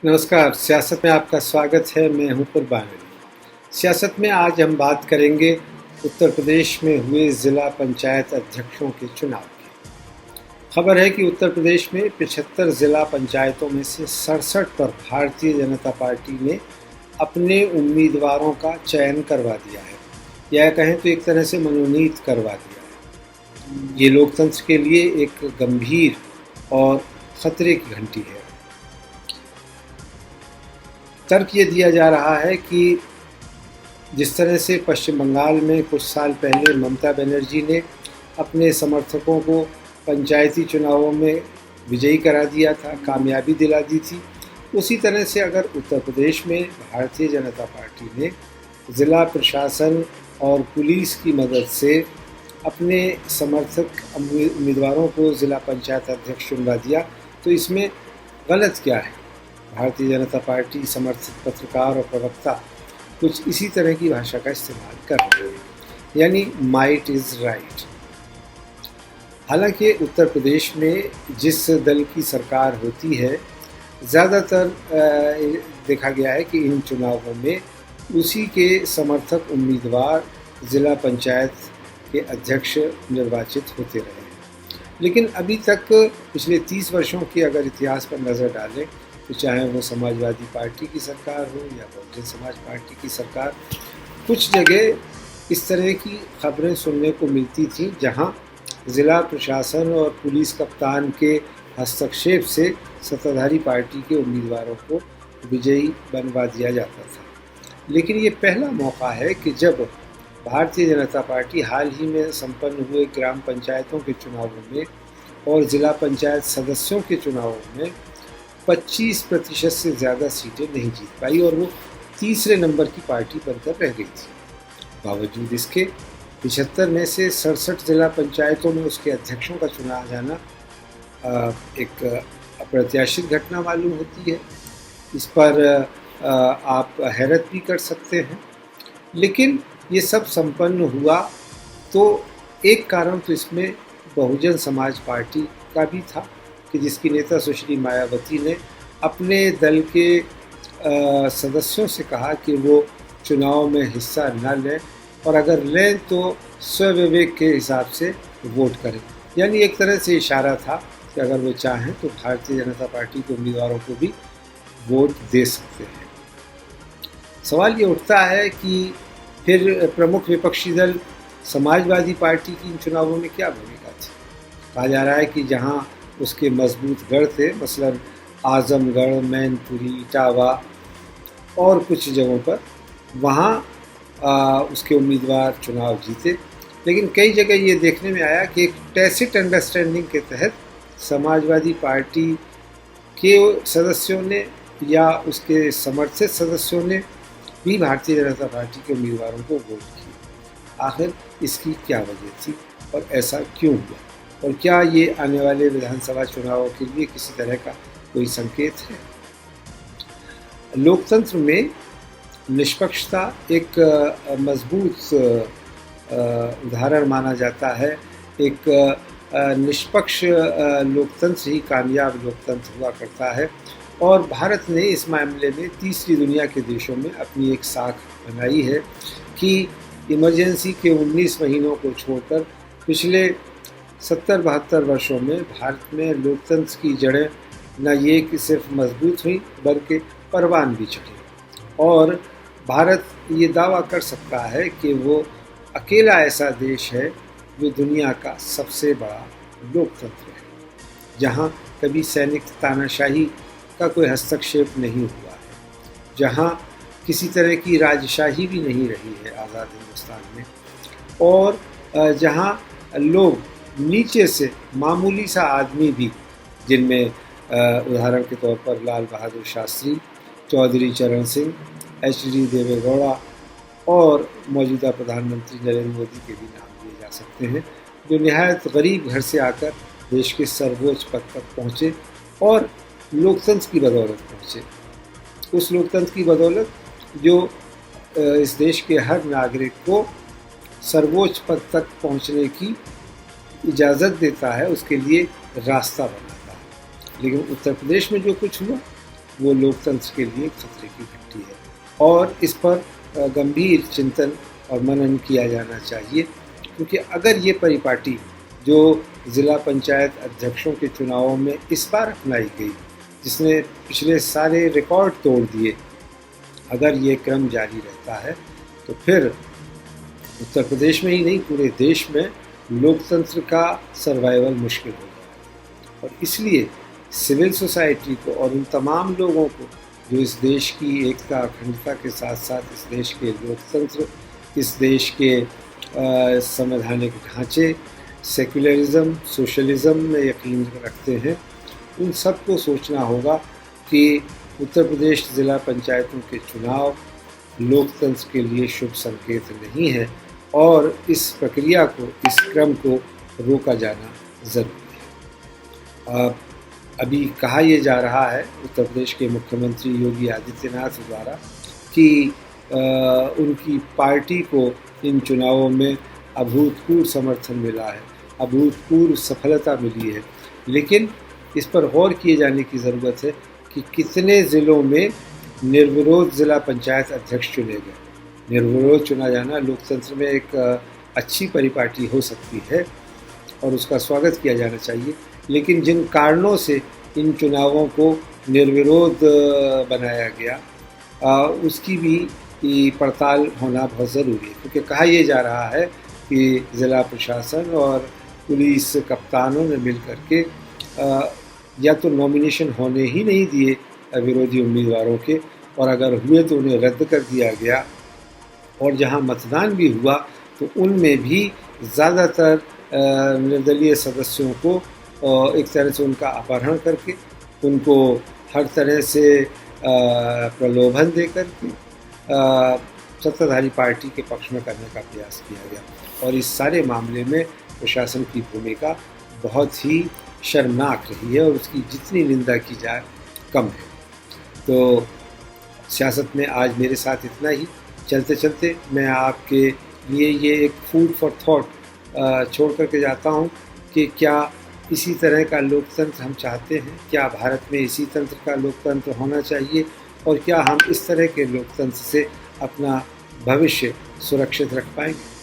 नमस्कार, सियासत में आपका स्वागत है। मैं हूं कुर्बानी। सियासत में आज हम बात करेंगे उत्तर प्रदेश में हुए ज़िला पंचायत अध्यक्षों के चुनाव की। खबर है कि उत्तर प्रदेश में 75 ज़िला पंचायतों में से 67 पर भारतीय जनता पार्टी ने अपने उम्मीदवारों का चयन करवा दिया है, या कहें तो एक तरह से मनोनीत करवा दिया है। ये लोकतंत्र के लिए एक गंभीर और खतरे की घंटी है। तर्क ये दिया जा रहा है कि जिस तरह से पश्चिम बंगाल में कुछ साल पहले ममता बनर्जी ने अपने समर्थकों को पंचायती चुनावों में विजयी करा दिया था, कामयाबी दिला दी थी, उसी तरह से अगर उत्तर प्रदेश में भारतीय जनता पार्टी ने ज़िला प्रशासन और पुलिस की मदद से अपने समर्थक उम्मीदवारों को ज़िला पंचायत अध्यक्ष चुनवा दिया, तो इसमें गलत क्या है। भारतीय जनता पार्टी समर्थित पत्रकार और प्रवक्ता कुछ इसी तरह की भाषा का इस्तेमाल कर रहे हैं, यानी माइट इज़ राइट। हालांकि उत्तर प्रदेश में जिस दल की सरकार होती है, ज़्यादातर देखा गया है कि इन चुनावों में उसी के समर्थक उम्मीदवार ज़िला पंचायत के अध्यक्ष निर्वाचित होते रहे हैं। लेकिन अभी तक पिछले 30 वर्षों के अगर इतिहास पर नज़र डालें तो चाहे वो समाजवादी पार्टी की सरकार हो या बहुजन समाज पार्टी की सरकार, कुछ जगह इस तरह की खबरें सुनने को मिलती थी जहां ज़िला प्रशासन और पुलिस कप्तान के हस्तक्षेप से सत्ताधारी पार्टी के उम्मीदवारों को विजयी बनवा दिया जाता था। लेकिन ये पहला मौका है कि जब भारतीय जनता पार्टी हाल ही में संपन्न हुए ग्राम पंचायतों के चुनावों में और ज़िला पंचायत सदस्यों के चुनावों में 25% से ज़्यादा सीटें नहीं जीत पाई और वो तीसरे नंबर की पार्टी बनकर रह गई थी। बावजूद इसके 75 में से 67 ज़िला पंचायतों में उसके अध्यक्षों का चुनाव जाना एक अप्रत्याशित घटना मालूम होती है। इस पर आप हैरत भी कर सकते हैं। लेकिन ये सब संपन्न हुआ तो एक कारण तो इसमें बहुजन समाज पार्टी का भी था कि जिसकी नेता सुश्री मायावती ने अपने दल के सदस्यों से कहा कि वो चुनाव में हिस्सा न लें और अगर लें तो स्वविवेक के हिसाब से वोट करें। यानी एक तरह से इशारा था कि अगर वो चाहें तो भारतीय जनता पार्टी के उम्मीदवारों को भी वोट दे सकते हैं। सवाल ये उठता है कि फिर प्रमुख विपक्षी दल समाजवादी पार्टी की इन चुनावों में क्या भूमिका थी। कहा जा रहा है कि जहाँ उसके मजबूत गढ़ थे, मसलन आजमगढ़, मैनपुरी, इटावा और कुछ जगहों पर, वहाँ उसके उम्मीदवार चुनाव जीते। लेकिन कई जगह ये देखने में आया कि एक टैसिट अंडरस्टैंडिंग के तहत समाजवादी पार्टी के सदस्यों ने या उसके समर्थित सदस्यों ने भी भारतीय जनता पार्टी के उम्मीदवारों को वोट किया। आखिर इसकी क्या वजह थी और ऐसा क्यों हुआ, और क्या ये आने वाले विधानसभा चुनावों के लिए किसी तरह का कोई संकेत है। लोकतंत्र में निष्पक्षता एक मजबूत उदाहरण माना जाता है। एक निष्पक्ष लोकतंत्र ही कामयाब लोकतंत्र हुआ करता है, और भारत ने इस मामले में तीसरी दुनिया के देशों में अपनी एक साख बनाई है कि इमरजेंसी के 19 महीनों को छोड़कर पिछले 70-72 वर्षों में भारत में लोकतंत्र की जड़ें न ये कि सिर्फ मजबूत हुई बल्कि परवान भी चढ़ी, और भारत ये दावा कर सकता है कि वो अकेला ऐसा देश है जो दुनिया का सबसे बड़ा लोकतंत्र है, जहाँ कभी सैनिक तानाशाही का कोई हस्तक्षेप नहीं हुआ है, जहाँ किसी तरह की राजशाही भी नहीं रही है आज़ाद हिंदुस्तान में, और जहाँ लोग नीचे से मामूली सा आदमी भी, जिनमें उदाहरण के तौर पर लाल बहादुर शास्त्री, चौधरी चरण सिंह, एच.डी. देवेगौड़ा और मौजूदा प्रधानमंत्री नरेंद्र मोदी के भी नाम लिए जा सकते हैं, जो निहायत गरीब घर से आकर देश के सर्वोच्च पद तक पहुँचे और लोकतंत्र की बदौलत पहुँचे। उस लोकतंत्र की बदौलत जो इस देश के हर नागरिक को सर्वोच्च पद तक पहुँचने की इजाज़त देता है, उसके लिए रास्ता बनाता है। लेकिन उत्तर प्रदेश में जो कुछ हुआ वो लोकतंत्र के लिए खतरे की घंटी है और इस पर गंभीर चिंतन और मनन किया जाना चाहिए, क्योंकि अगर ये परिपाटी जो ज़िला पंचायत अध्यक्षों के चुनावों में इस बार अपनाई गई, जिसने पिछले सारे रिकॉर्ड तोड़ दिए, अगर ये क्रम जारी रहता है तो फिर उत्तर प्रदेश में ही नहीं पूरे देश में लोकतंत्र का सर्वाइवल मुश्किल हो जाएगा। और इसलिए सिविल सोसाइटी को और उन तमाम लोगों को जो इस देश की एकता अखंडता के साथ साथ इस देश के लोकतंत्र, इस देश के संवैधानिक ढांचे, सेक्युलरिज्म, सोशलिज्म में यकीन रखते हैं, उन सबको सोचना होगा कि उत्तर प्रदेश ज़िला पंचायतों के चुनाव लोकतंत्र के लिए शुभ संकेत नहीं है और इस प्रक्रिया को, इस क्रम को रोका जाना ज़रूरी है। अभी कहा यह जा रहा है उत्तर प्रदेश के मुख्यमंत्री योगी आदित्यनाथ द्वारा कि उनकी पार्टी को इन चुनावों में अभूतपूर्व समर्थन मिला है, अभूतपूर्व सफलता मिली है, लेकिन इस पर गौर किए जाने की ज़रूरत है कि कितने ज़िलों में निर्विरोध ज़िला पंचायत अध्यक्ष चुने गए। निर्विरोध चुना जाना लोकतंत्र में एक अच्छी परिपाटी हो सकती है और उसका स्वागत किया जाना चाहिए, लेकिन जिन कारणों से इन चुनावों को निर्विरोध बनाया गया उसकी भी पड़ताल होना बहुत ज़रूरी है, क्योंकि कहा यह जा रहा है कि ज़िला प्रशासन और पुलिस कप्तानों ने मिल करके या तो नॉमिनेशन होने ही नहीं दिए विरोधी उम्मीदवारों के, और अगर हुए तो उन्हें रद्द कर दिया गया, और जहां मतदान भी हुआ तो उनमें भी ज़्यादातर निर्दलीय सदस्यों को एक तरह से उनका अपहरण करके, उनको हर तरह से प्रलोभन दे करके सत्ताधारी पार्टी के पक्ष में करने का प्रयास किया गया। और इस सारे मामले में प्रशासन की भूमिका बहुत ही शर्मनाक रही है और उसकी जितनी निंदा की जाए कम है। तो सियासत में आज मेरे साथ इतना ही। चलते चलते मैं आपके लिए ये एक फूड फॉर थॉट छोड़ करके जाता हूँ कि क्या इसी तरह का लोकतंत्र हम चाहते हैं? क्या भारत में इसी तंत्र का लोकतंत्र होना चाहिए? और क्या हम इस तरह के लोकतंत्र से अपना भविष्य सुरक्षित रख पाएंगे?